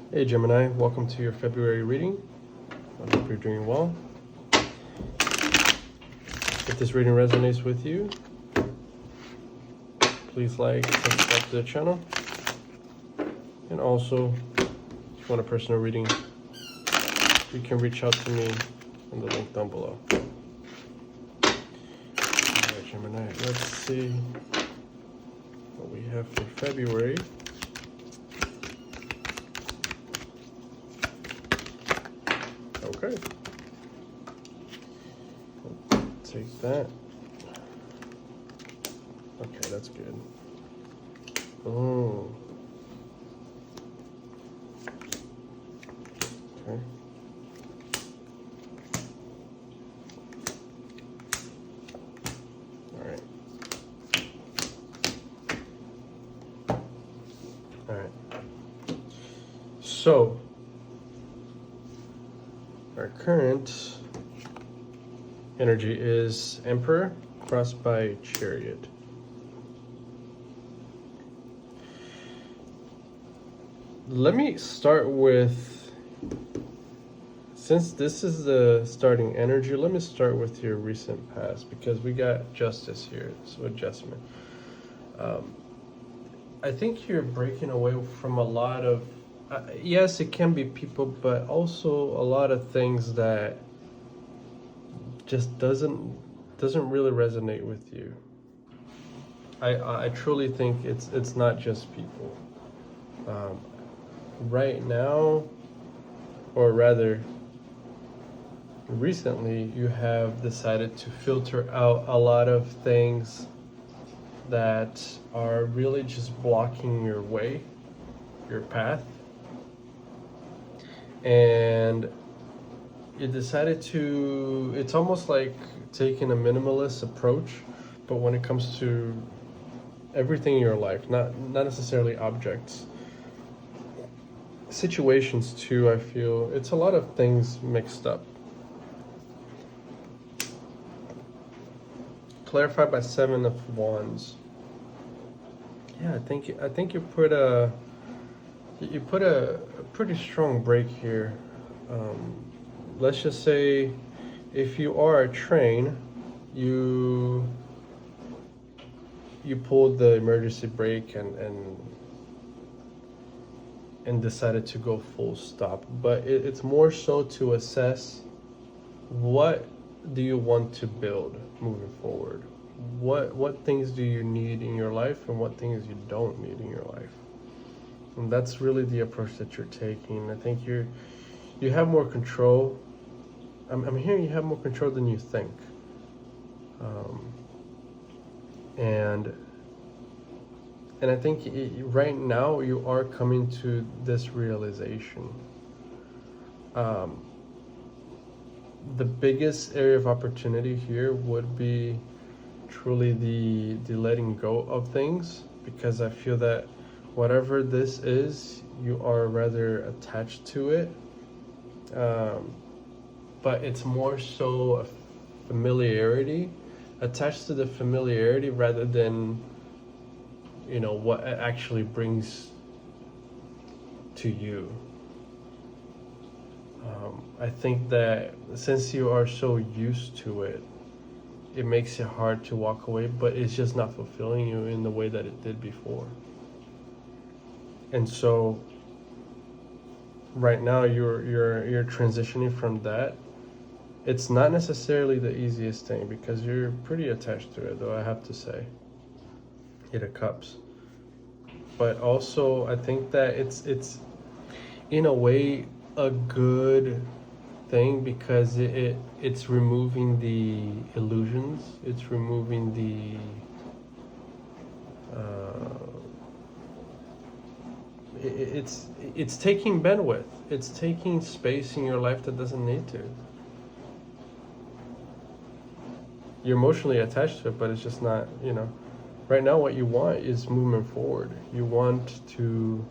Hey Gemini, welcome to your February reading. I hope you're doing well. If this reading resonates with you, please like, subscribe to the channel. And also, if you want a personal reading, you can reach out to me on the link down below. Alright Gemini, let's see what we have for February. Okay. Take that. Okay, that's good. Oh. Okay. All right. All right. So, our current energy is Emperor crossed by Chariot. Let me start with, since this is the starting energy, let me start with your recent past because we got Justice here, so adjustment. I think you're breaking away from a lot of, yes, it can be people, but also a lot of things that just doesn't really resonate with you. I truly think it's not just people. Right now, or rather recently, you have decided to filter out a lot of things that are really just blocking your way, your path, and you decided to, it's almost like taking a minimalist approach, but when it comes to everything in your life, not necessarily objects, situations too. I feel it's a lot of things mixed up. Clarified by Seven of Wands. Yeah, I think you put a pretty strong break here. Let's just say, if you are a train, you pulled the emergency brake and decided to go full stop. But it's more so to assess, what do you want to build moving forward? What things do you need in your life and what things you don't need in your life? And that's really the approach that you're taking. I think you have more control. I'm hearing you have more control than you think. And I think right now you are coming to this realization. The biggest area of opportunity here would be truly the letting go of things, because I feel that whatever this is, you are rather attached to it. But it's more so a familiarity, attached to the familiarity rather than, what it actually brings to you. I think that since you are so used to it, it makes it hard to walk away, but it's just not fulfilling you in the way that it did before. And so right now you're transitioning from that. It's not necessarily the easiest thing because you're pretty attached to it, though, I have to say. Eight of Cups. But also I think that it's in a way a good thing, because it's removing the illusions, it's removing the it's taking bandwidth, it's taking space in your life that doesn't need to. You're emotionally attached to it, but it's just not, right now what you want is movement forward. You want to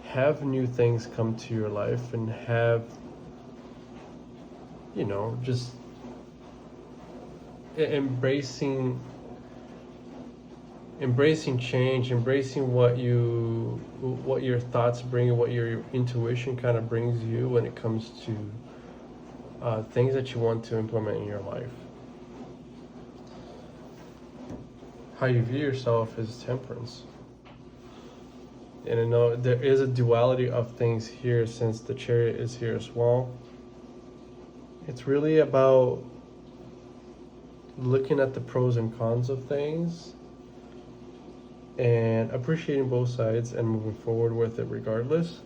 have new things come to your life and have, just embracing embracing change, embracing what your thoughts bring, what your intuition kind of brings you when it comes to things that you want to implement in your life. How you view yourself is temperance. And I know there is a duality of things here, since the Chariot is here as well. It's really about looking at the pros and cons of things and appreciating both sides and moving forward with it regardless.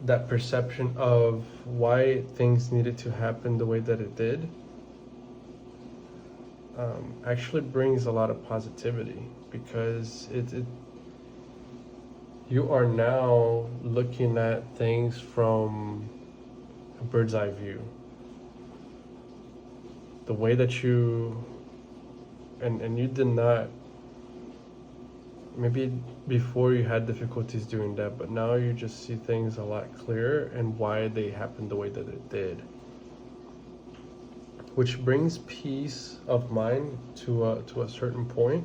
That perception of why things needed to happen the way that it did actually brings a lot of positivity, because you are now looking at things from a bird's eye view. The way that you and you did not, maybe before you had difficulties doing that, but now you just see things a lot clearer and why they happened the way that it did, which brings peace of mind to a certain point,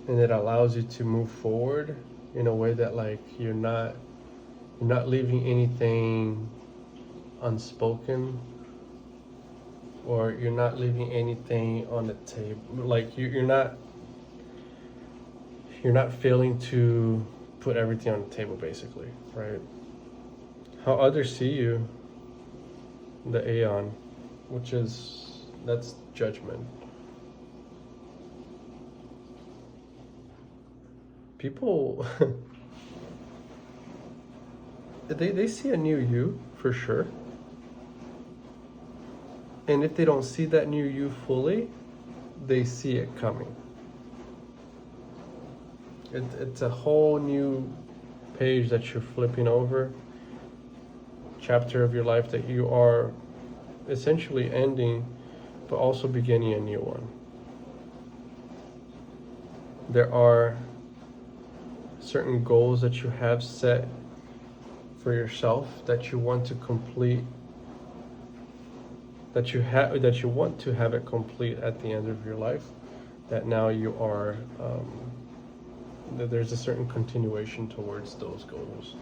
and it allows you to move forward in a way that, like, you're not leaving anything unspoken, or you're not leaving anything on the table. Like, you're not failing to put everything on the table, basically, right? How others see you, the Aeon, that's judgment. People they see a new you for sure, and if they don't see that new you fully, they see it coming. It's a whole new page that you're flipping over, chapter of your life that you are essentially ending, but also beginning a new one. There are certain goals that you have set for yourself that you want to complete, that you want to have it complete at the end of your life, that now you are there's a certain continuation towards those goals.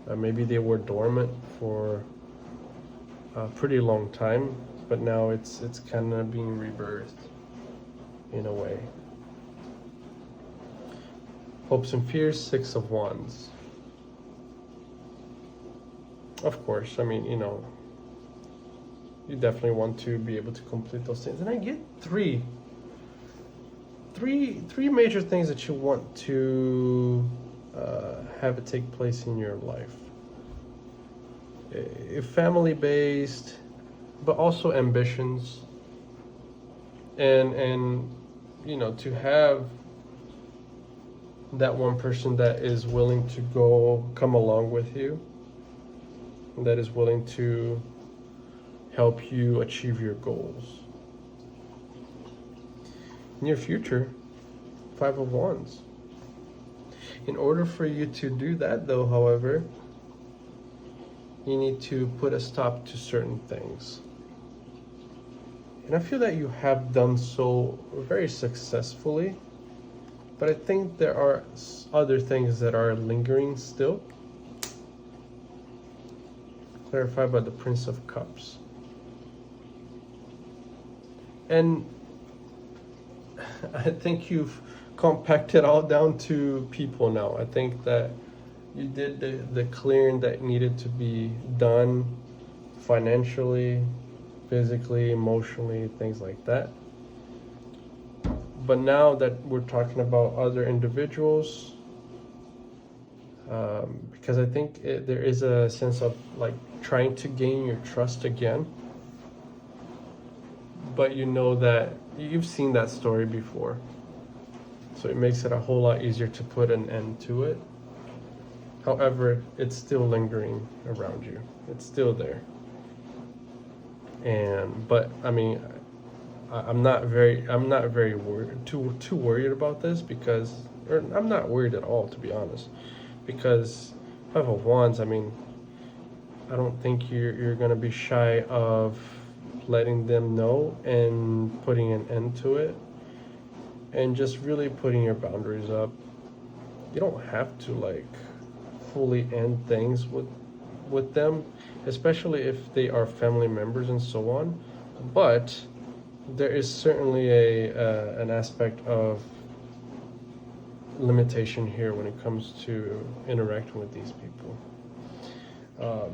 Maybe they were dormant for a pretty long time, but now it's kind of being rebirthed in a way. Hopes and fears, 6 of Wands. Of course, I mean, you definitely want to be able to complete those things. And I get three major things that you want to have it take place in your life. Family-based, but also ambitions, and to have that one person that is willing to come along with you, that is willing to help you achieve your goals. Near future, 5 of Wands. In order for you to do that, though, however, you need to put a stop to certain things. And I feel that you have done so very successfully, but I think there are other things that are lingering still. Clarified by the Prince of Cups. And I think you've compacted all down to people now. I think that you did the clearing that needed to be done financially, physically, emotionally, things like that. But now that we're talking about other individuals, because I think there is a sense of like trying to gain your trust again. But you know that you've seen that story before. So it makes it a whole lot easier to put an end to it. However, it's still lingering around you. It's still there. But I mean, I'm not very worried, too worried about this, because, or I'm not worried at all, to be honest, because 5 of Wands, I mean, I don't think you're gonna be shy of letting them know and putting an end to it. and just really putting your boundaries up. You don't have to like fully end things with them, especially if they are family members and so on. But there is certainly an aspect of limitation here when it comes to interacting with these people.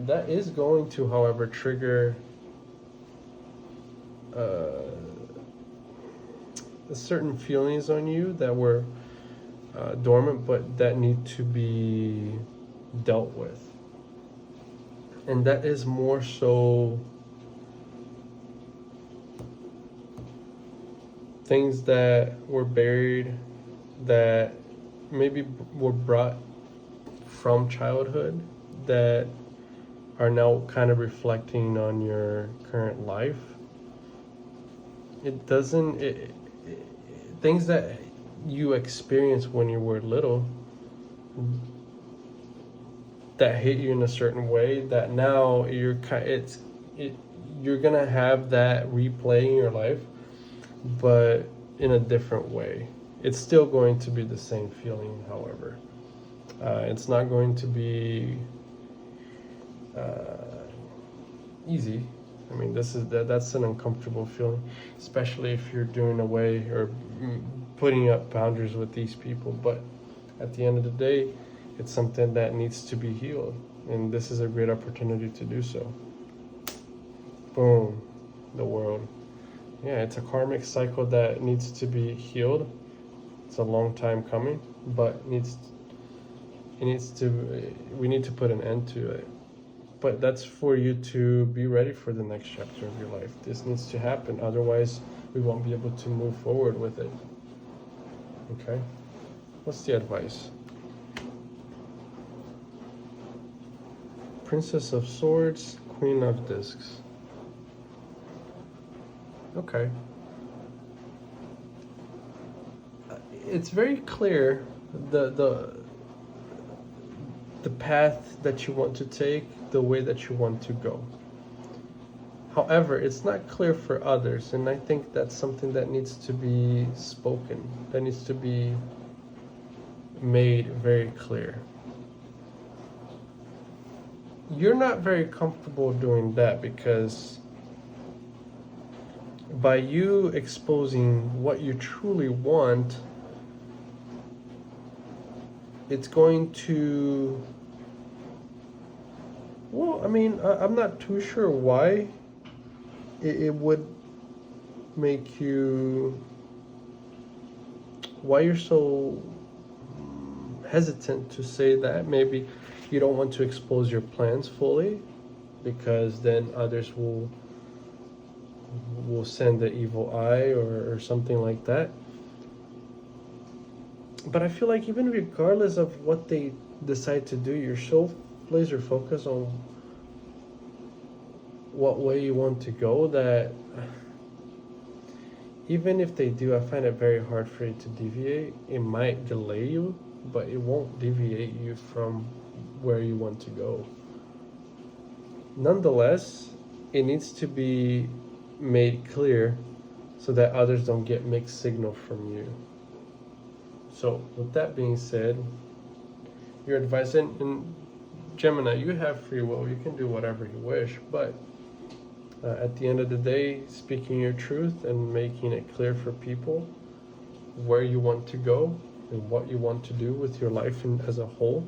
That is going to, however, trigger certain feelings on you that were dormant, but that need to be dealt with. And that is more so things that were buried, that maybe were brought from childhood, that are now kind of reflecting on your current life. It doesn't, things that you experienced when you were little that hit you in a certain way, that now you're gonna have that replay in your life, but in a different way. It's still going to be the same feeling, however. It's not going to be easy. I mean, that's an uncomfortable feeling, especially if you're doing away or putting up boundaries with these people. But at the end of the day, it's something that needs to be healed, and this is a great opportunity to do so. Boom, the world. Yeah, it's a karmic cycle that needs to be healed. It's a long time coming, but we need to put an end to it. But that's for you to be ready for the next chapter of your life. This needs to happen, otherwise we won't be able to move forward with it. Okay? What's the advice? Princess of Swords, Queen of Discs. Okay. It's very clear the path that you want to take, the way that you want to go. However, it's not clear for others, and I think that's something that needs to be spoken, that needs to be made very clear. You're not very comfortable doing that, because by you exposing what you truly want, it's going to, well, I mean, I'm not too sure why it would make you, why you're so hesitant to say that. Maybe you don't want to expose your plans fully, because then others will send the evil eye or something like that. But I feel like even regardless of what they decide to do, you're so laser focused on what way you want to go that even if they do, I find it very hard for you to deviate. It might delay you, but it won't deviate you from where you want to go. Nonetheless, it needs to be made clear so that others don't get mixed signal from you. So with that being said, your advice, and Gemini, you have free will, you can do whatever you wish, but at the end of the day, speaking your truth and making it clear for people where you want to go and what you want to do with your life as a whole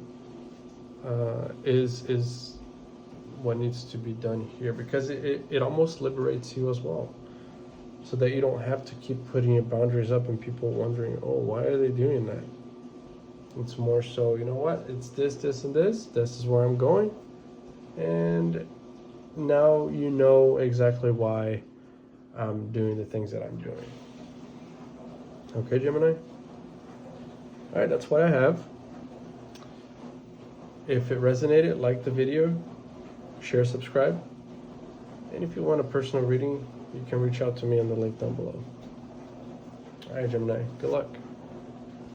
is what needs to be done here, because it almost liberates you as well, so that you don't have to keep putting your boundaries up and people wondering, oh, why are they doing that? It's more so, you know what, it's this and this is where I'm going, and now you know exactly why I'm doing the things that I'm doing. Okay, Gemini? All right, that's what I have. If it resonated, like the video, share, subscribe. And if you want a personal reading, you can reach out to me on the link down below. All right, Gemini, good luck.